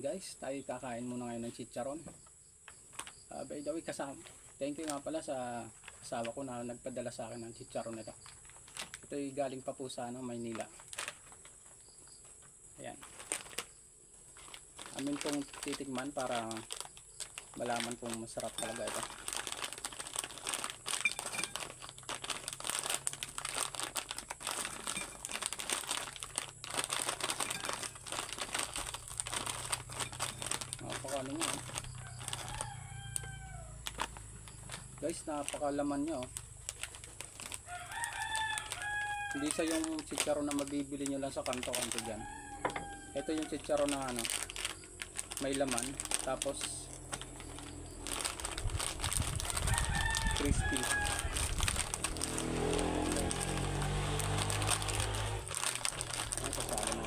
Guys, tayo kakain muna ngayon ng chicharon. By the way, thank you nga pala sa asawa ko na nagpadala sa akin ng chicharon nito. Ito ay galing pa po sa Maynila. Ayan. Amin pong titikman para malaman kung masarap talaga ito. Napakalaman niya. Guys, napakalaman niya. Hindi sa yung chicharon na mabibili nyo lang sa kanto-kanto dyan. Ito yung chicharon na may laman, tapos crispy. Ayan, kasama na.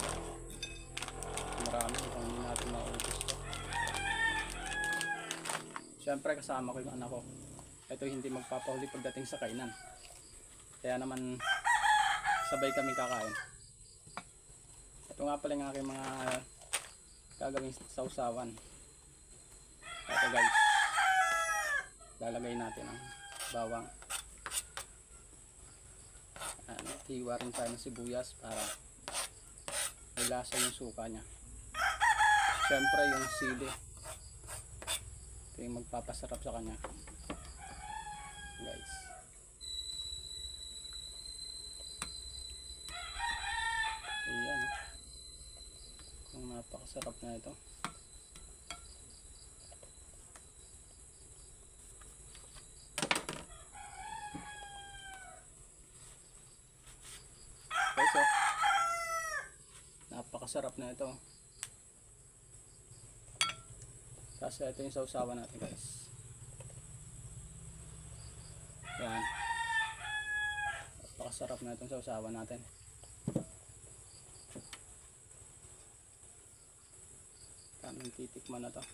Marami kung hindi natin maubos to. Siyempre kasama ko yung anak ko. Ito hindi magpapahuli pagdating sa kainan. Kaya naman sabay kami kakain. Ito nga pala yung aking mga gagawing sausawan. Ito guys, lalagay natin ang bawang. Hiwa rin tayo ng sibuyas para may lasa yung suka nya. Siyempre yung sili, ito yung magpapasarap sa kanya guys. Ayan, kung napakasarap na ito. Guys, napakasarap na ito. Kasi ito yung sausawan natin guys. Yan, napakasarap na itong sausawan natin. Tamang titikman na to.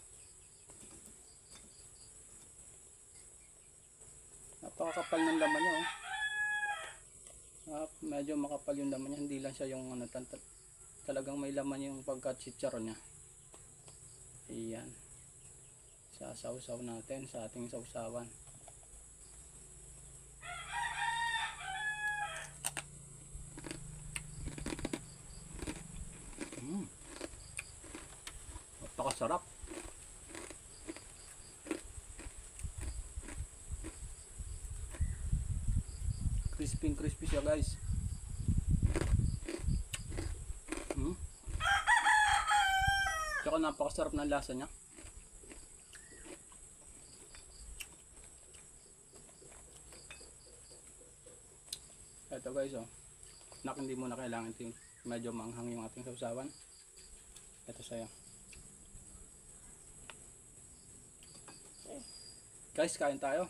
Napakakapal ng laman niya. Medyo makapal yung laman niya. Hindi lang siya yung talagang may laman yung pagka-chicharon niya. Ayan. Sasaw-saw natin sa ating sausawan. Napakasarap. Crispy siya guys. Tsaka napakasarap ng lasa niya. Ito guys, hindi mo na kailangan medyo manghang yung ating sausawan. Ito sa'yo. Guys, kain tayo.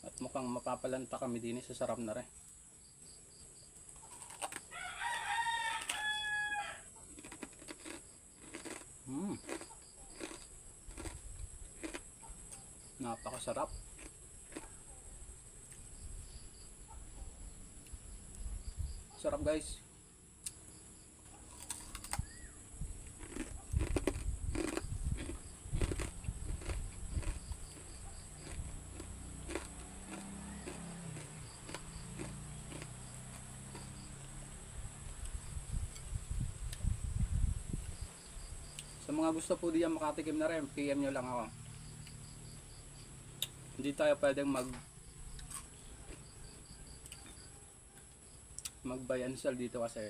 At mukhang mapapalanta kami din sa sarap na rin. Napakasarap. Sarap guys. Sa mga gusto po diyan makatikim na rin, PM nyo lang ako. Hindi tayo pwedeng mag-buy and sell dito kasi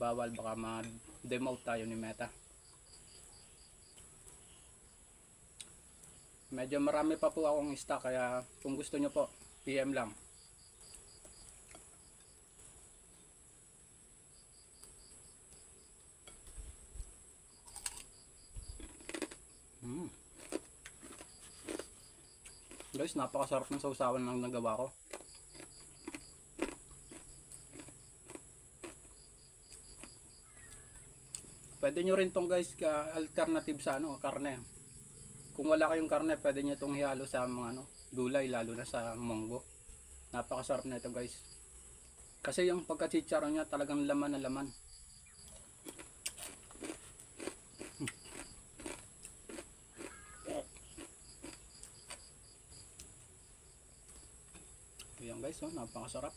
bawal, baka ma-demote tayo ni Meta. Medyo marami pa po akong stock, kaya kung gusto nyo po, PM lang. Guys, napakasarap ng sausawan ng nagawa ko. Pwede nyo rin tong guys alternative sa karne. Kung wala kayong karne, pwede nyo itong ihalo sa mga gulay, lalo na sa munggo. Napakasarap na ito guys. Kasi yung pagka-chicharon niya talagang laman na laman. Ayan guys, oh, napakasarap.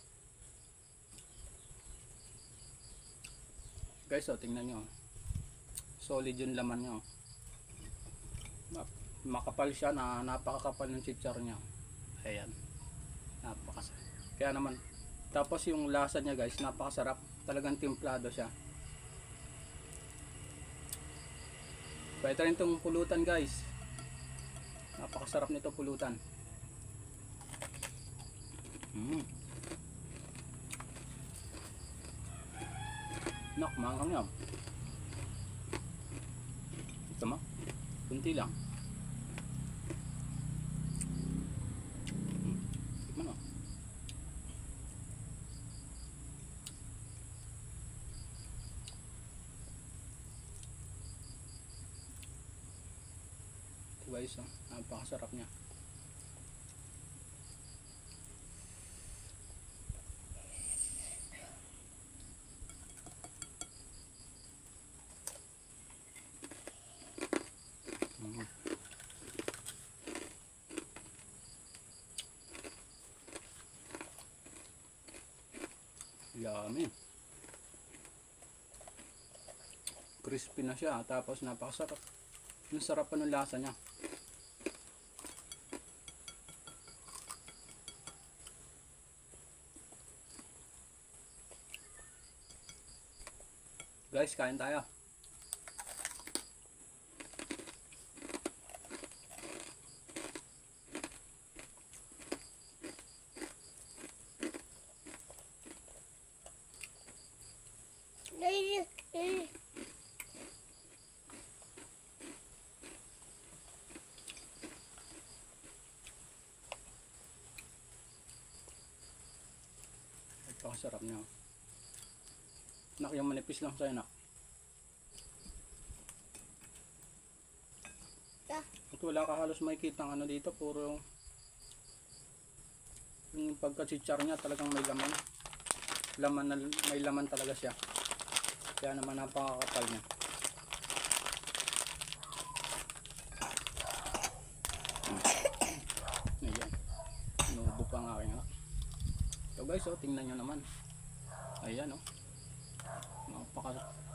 Guys, oh, tingnan nyo. Solid yung laman nyo. Makapal siya, na napakakapal ng chichar niya. Ayan. Napakasarap. Kaya naman, tapos yung lasa niya guys, napakasarap. Talagang timplado siya. Pwede rin itong pulutan guys. Napakasarap nito pulutan. Nak, mangang yan. Ito mo, kunti lang. Tikman mo. Ito guys, oh, napakasarap niya. Yummy. Crispy na siya, tapos napakasarap. Ang sarap pa ng lasa niya. Guys, kain tayo. Napakasarap niya. Nak, yung manipis lang sa'yo, nak. At wala ka halos makikita ng ano dito, puro yung pagka-chichar niya talagang may laman. May laman talaga siya. Kaya naman napakakapal niya. Ayan. Nubo pa ang aking anak. So guys, oh, tingnan nyo naman. Ayan, oh. Napakasarap.